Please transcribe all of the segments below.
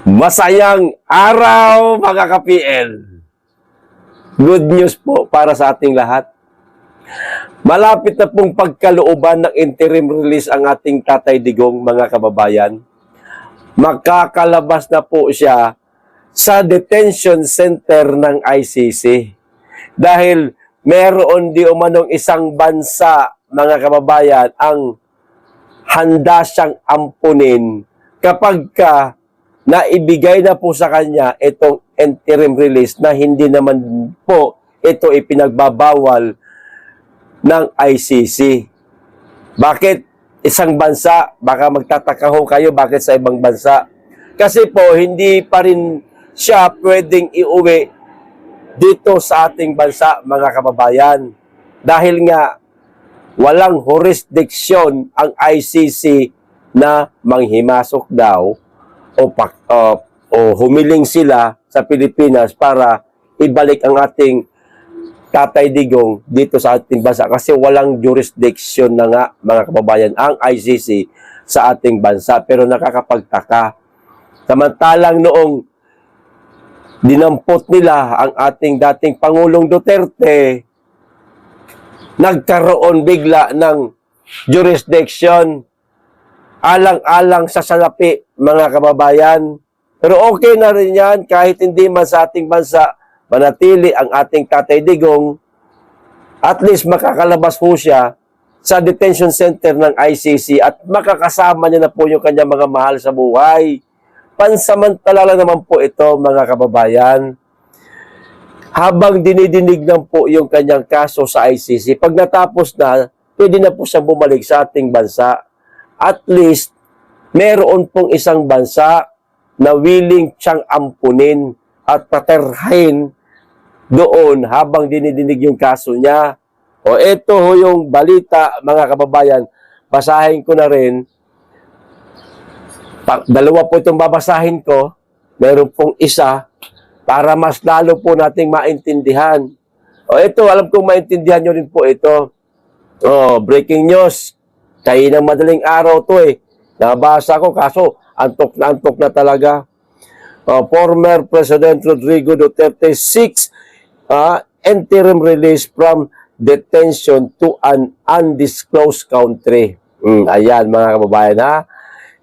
Masayang araw mga ka-PL. Good news po para sa ating lahat. Malapit na pong pagkalooban ng interim release ang ating Tatay Digong, mga kababayan. Makakalabas na po siya sa detention center ng ICC. Dahil meron di umanong isang bansa, mga kababayan, ang handa siyang ampunin kapag naibigay na po sa kanya itong interim release na hindi naman po ito ipinagbabawal ng ICC. Bakit isang bansa? Baka magtataka ho kayo bakit sa ibang bansa. Kasi po hindi pa rin siya pwedeng iuwi dito sa ating bansa, mga kababayan. Dahil nga walang jurisdiction ang ICC na manghimasok daw o humiling sila sa Pilipinas para ibalik ang ating Tatay Digong dito sa ating bansa kasi walang jurisdiction na nga, mga kababayan, ang ICC sa ating bansa. Pero nakakapagtaka. Samantalang noong dinampot nila ang ating dating Pangulong Duterte, nagkaroon bigla ng jurisdiction alang-alang sa salapi, mga kababayan. Pero okay na rin yan kahit hindi man sa ating bansa manatili ang ating Tatay Digong, at least makakalabas po siya sa detention center ng ICC at makakasama niya na po yung kanyang mga mahal sa buhay. Pansamantala naman po ito, mga kababayan. Habang dinidinig lang po yung kanyang kaso sa ICC, pag natapos na, pwede na po siyang bumalik sa ating bansa. At least, meron pong isang bansa na willing siyang ampunin at paterhain doon habang dinidinig yung kaso niya. O ito ho yung balita, mga kababayan. Basahin ko na rin. Dalawa po itong babasahin ko. Meron pong isa para mas lalo po nating maintindihan. O ito, alam kong maintindihan nyo rin po ito. O, breaking news. Kaya ng madaling araw to nabasa ko, kaso antok na talaga. Former President Rodrigo Duterte seeks interim release from detention to an undisclosed country. Ayan, mga kababayan, ha?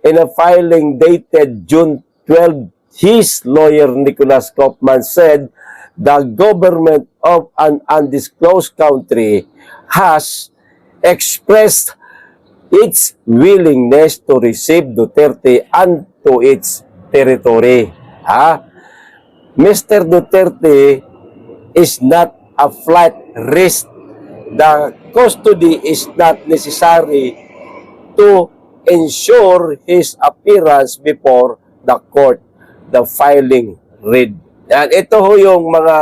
In a filing dated June 12, his lawyer Nicholas Kaufman said the government of an undisclosed country has expressed its willingness to receive Duterte onto its territory. Mr. Duterte is not a flight risk. The custody is not necessary to ensure his appearance before the court. The filing read. Yan, ito ho yung mga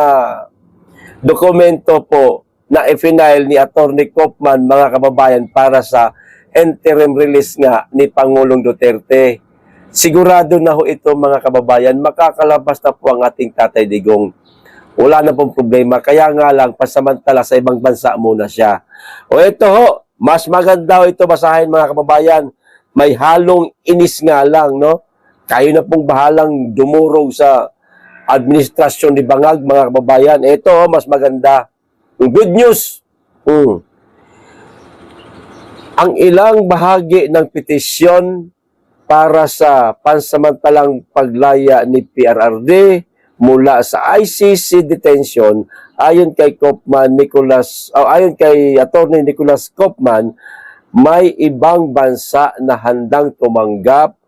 dokumento po na i-file ni Atty. Kaufman, mga kababayan, para sa interim release nga ni Pangulong Duterte. Sigurado na ho ito, mga kababayan, makakalabas na po ang ating Tatay Digong. Wala na pong problema. Kaya nga lang, pasamantala sa ibang bansa muna siya. O ito ho, mas maganda ho ito basahin, mga kababayan. May halong inis nga lang, no? Kayo na pong bahalang dumurog sa administrasyon ni Bangag, mga kababayan. Ito ho, mas maganda. Good news. Ang ilang bahagi ng petisyon para sa pansamantalang paglaya ni PRRD mula sa ICC detention ayon kay Atty. Nicholas Kaufman, may ibang bansa na handang tumanggap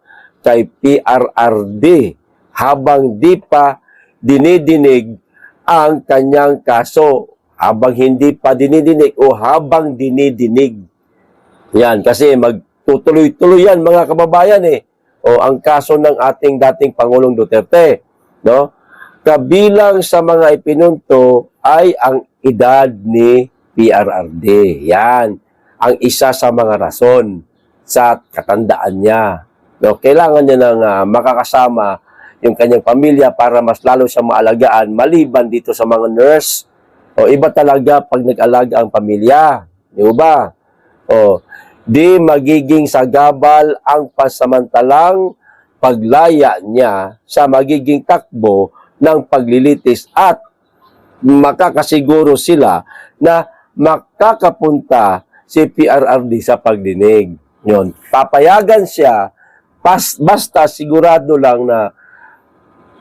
kay PRRD habang di pa dinidinig ang kanyang kaso. Habang hindi pa dinidinig o habang dinidinig. Yan, kasi magtutuloy-tuloy yan, mga kababayan O ang kaso ng ating dating Pangulong Duterte, no? Kabilang sa mga ipinunto ay ang edad ni PRRD. Yan, ang isa sa mga rason sa katandaan niya. No, kailangan niya ng makakasama yung kanyang pamilya para mas lalo siyang maalagaan maliban dito sa mga nurse. O iba talaga pag nag-alaga ang pamilya. Di ba? O di magiging sagabal ang pasamantalang paglaya niya sa magiging takbo ng paglilitis at makakasiguro sila na makakapunta si PRRD sa pagdinig. Yun. Papayagan siya basta sigurado lang na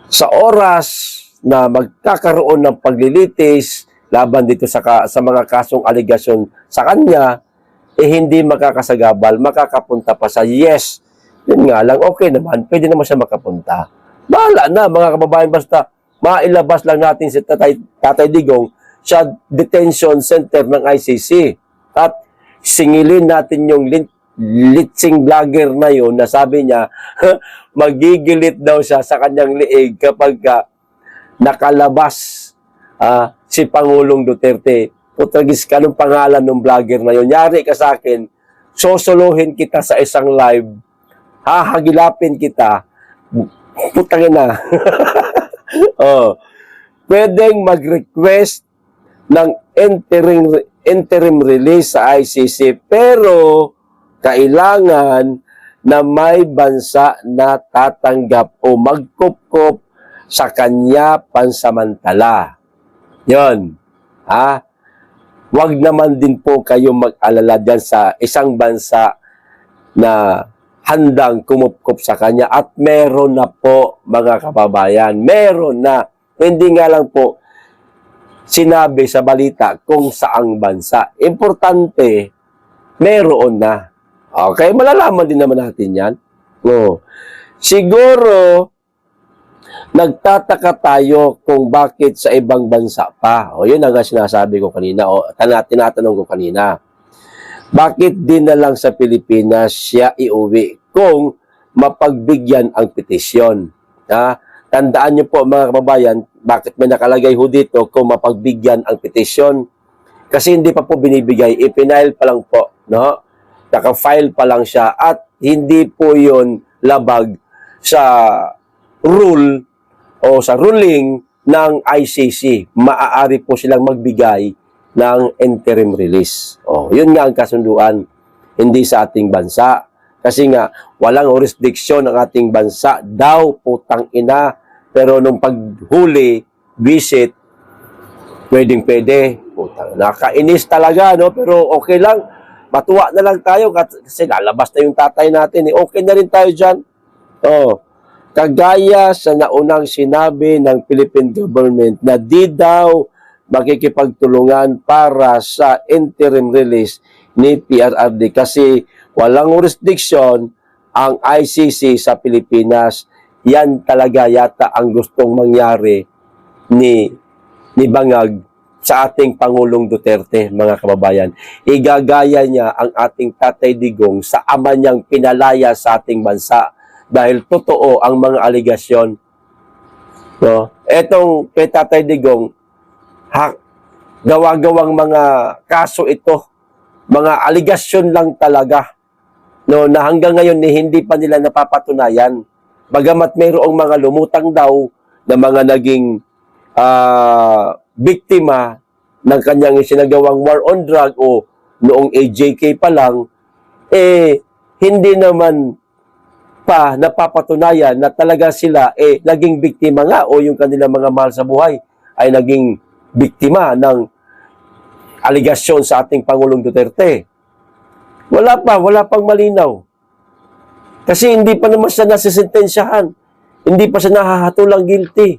sa oras na magkakaroon ng paglilitis laban dito sa mga kasong aligasyon sa kanya, hindi makakasagabal, makakapunta pa sa yes. Yun nga lang, okay naman, pwede naman siya makapunta. Bahala na, mga kababayan, basta mailabas lang natin si Tatay Digong sa detention center ng ICC. At singilin natin yung litsing vlogger na yun na sabi niya, magigilit daw siya sa kanyang liig kapag nakalabas si Pangulong Duterte. Putagis ka ng pangalan ng vlogger na yun. Yari ka sa akin, sosolohin kita sa isang live, hahagilapin kita, putangin na. Pwedeng mag-request ng interim release sa ICC, pero kailangan na may bansa na tatanggap o magkupkup sa kanya pansamantala. Yon. Wag naman din po kayong mag-alala dyan sa isang bansa na handang kumupkup sa kanya at meron na po, mga kababayan. Meron na. Hindi nga lang po sinabi sa balita kung saang bansa. Importante, meron na. Okay? Malalaman din naman natin yan. Siguro, nagtataka tayo kung bakit sa ibang bansa pa. Yun ang sinasabi ko kanina. Tinatanong ko kanina. Bakit din na lang sa Pilipinas siya iuwi kung mapagbigyan ang petisyon? Tandaan niyo po, mga kababayan, bakit may nakalagay ho dito kung mapagbigyan ang petisyon? Kasi hindi pa po binibigay. Ipinail pa lang po. No? Naka-file pa lang siya at hindi po yun labag sa rule o sa ruling ng ICC. Maaari po silang magbigay ng interim release. Yun nga ang kasunduan, hindi sa ating bansa. Kasi nga, walang jurisdiction ng ating bansa daw, putang ina. Pero nung paghuli, visit, pwedeng-pwede. Putang, nakainis talaga, no? Pero okay lang. Matuwa na lang tayo kasi lalabas na yung tatay natin. Okay na rin tayo dyan. Kagaya sa naunang sinabi ng Philippine government na di daw makikipagtulungan para sa interim release ni PRRD kasi walang jurisdiction ang ICC sa Pilipinas. Yan talaga yata ang gustong mangyari ni Bangag sa ating Pangulong Duterte, mga kababayan. Igagaya niya ang ating Tatay Digong sa ama niyang pinalaya sa ating bansa. Dahil totoo ang mga aligasyon. No? Etong kay Tatay Digong, gawa-gawang mga kaso ito. Mga aligasyon lang talaga. No, na hanggang ngayon hindi pa nila napapatunayan. Bagamat mayroong mga lumutang daw na mga naging biktima ng kanyang isinagawang war on drug o noong AJK pa lang, hindi naman pa napapatunayan na talaga sila naging biktima nga o yung kanilang mga mahal sa buhay ay naging biktima ng aligasyon sa ating Pangulong Duterte. Wala pang malinaw. Kasi hindi pa naman siya nasisentensyahan. Hindi pa siya nahahatulang guilty.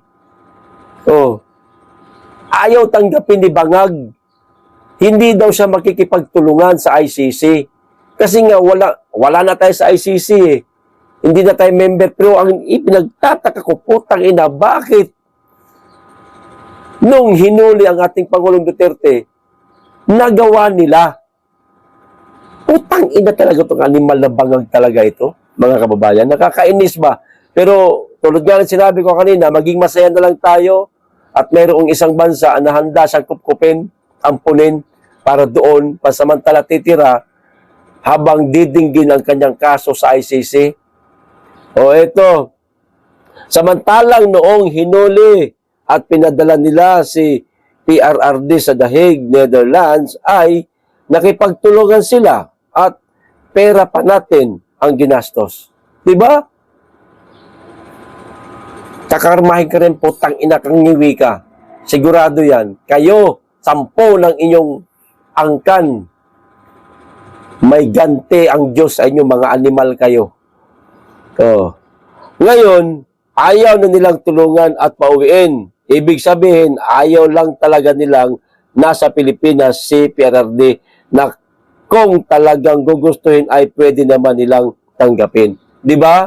Ayaw tanggapin ni Bangag. Hindi daw siya makikipagtulungan sa ICC. Kasi nga wala na tayo sa ICC Hindi na tayo member, pero ang ipinagtataka ko, putang ina, bakit nung hinuli ang ating Pangulong Duterte, nagawa nila? Putang ina talaga itong animal na Bangag talaga ito, mga kababayan. Nakakainis ba? Pero tulad nga ng sinabi ko kanina, maging masaya na lang tayo at mayroong isang bansa na handa siyang kupkupin, ampunin, para doon, pasamantala titira, habang didinggin ang kanyang kaso sa ICC. O ito, samantalang noong hinuli at pinadala nila si PRRD sa The Hague, Netherlands, ay nakipagtulungan sila at pera pa natin ang ginastos. Diba? kakarmahin ka rin, putang ina kang ngiwi ka. Sigurado yan. Kayo, 10 ng inyong angkan. May ganti ang Diyos sa inyo, mga animal kayo. Oh. Ngayon, ayaw na nilang tulungan at pauwiin. Ibig sabihin, ayaw lang talaga nilang nasa Pilipinas si PRRD na kung talagang gugustuhin ay pwede naman nilang tanggapin. Di ba?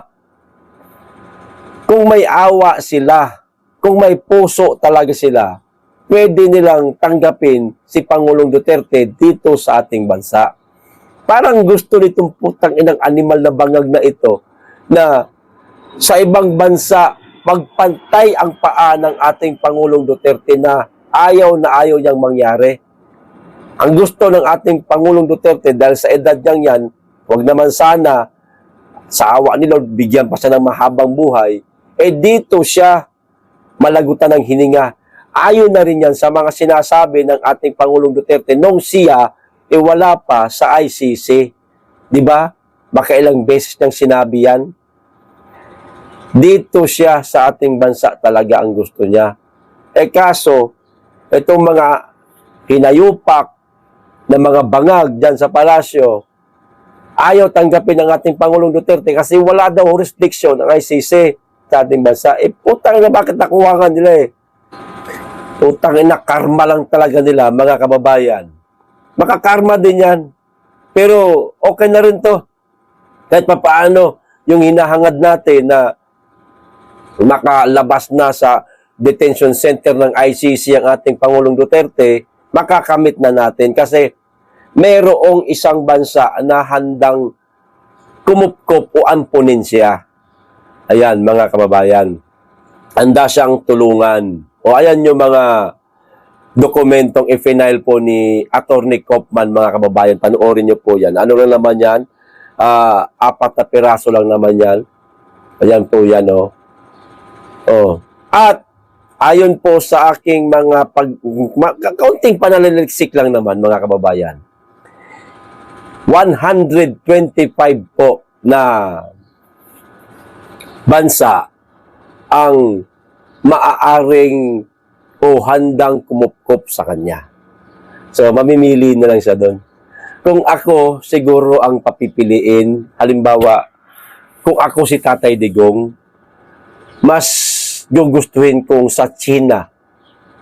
Kung may awa sila, kung may puso talaga sila, pwede nilang tanggapin si Pangulong Duterte dito sa ating bansa. Parang gusto nitong putang inang animal na bangag na ito na sa ibang bansa pagpantay ang paa ng ating Pangulong Duterte na ayaw niyang mangyari. Ang gusto ng ating Pangulong Duterte dahil sa edad niyang yan, wag naman sana sa awa ni Lord bigyan pa siya ng mahabang buhay, dito siya malagutan ng hininga. Ayon na rin yan sa mga sinasabi ng ating Pangulong Duterte nung siya wala pa sa ICC. Di ba? Baka ilang beses niyang sinabi yan. Dito siya sa ating bansa talaga ang gusto niya. Kaso, itong mga hinayupak na mga bangag dyan sa palasyo, ayaw tanggapin ng ating Pangulong Duterte kasi wala daw jurisdiction ng ICC sa ating bansa. Putang na bakit nakuha nga nila Putang ina, karma lang talaga nila, mga kababayan. Makakarma din yan. Pero okay na rin to. Kahit papaano, yung hinahangad natin na makalabas na sa detention center ng ICC ang ating Pangulong Duterte, makakamit na natin kasi mayroong isang bansa na handang kumupkop o ampunin siya. Ayan, mga kababayan. Handa siyang tulungan. O ayan yung mga dokumentong i-final po ni Attorney Kaufman, mga kababayan. Panoorin niyo po yan. Ano lang naman yan? 4 na piraso lang naman yan. Ayan po yan, At ayon po sa aking mga kaunting pananaliksik lang naman, mga kababayan. 125 po na bansa ang maaaring o handang kumupkop sa kanya. So, mamimili na lang siya doon. Kung ako, siguro ang papipiliin, halimbawa, kung ako si Tatay Digong, mas gugustuhin kong sa China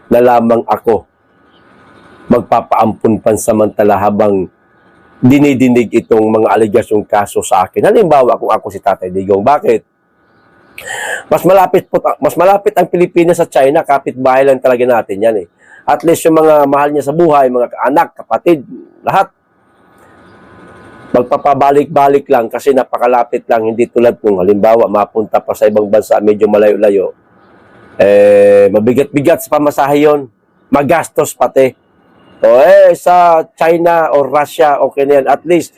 na lamang ako magpapaampun pansamantala habang dinidinig itong mga aligasyong kaso sa akin. Halimbawa, kung ako si Tatay Digong, bakit? Mas malapit ang Pilipinas sa China, kapitbahay lang talaga natin yan At least yung mga mahal niya sa buhay, mga anak, kapatid, lahat magpapabalik-balik lang kasi napakalapit lang, hindi tulad nung halimbawa mapunta pa sa ibang bansa, medyo malayo-layo. Mabigat-bigat sa pamasahe yun, magastos pati. Sa China o Russia, okay na yan. At least,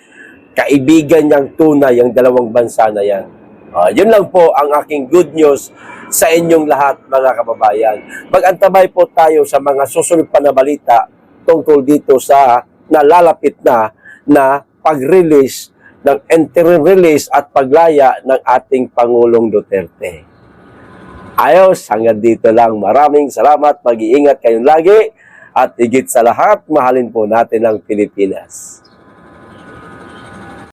kaibigan niyang tunay yung dalawang bansa na yan. Yun lang po ang aking good news sa inyong lahat, mga kababayan. Mag-antabay po tayo sa mga susunod pa na balita tungkol dito sa nalalapit na pag-release ng interim release at paglaya ng ating Pangulong Duterte. Ayos, hanggang dito lang. Maraming salamat. Mag-iingat kayong lagi at higit sa lahat, mahalin po natin ang Pilipinas.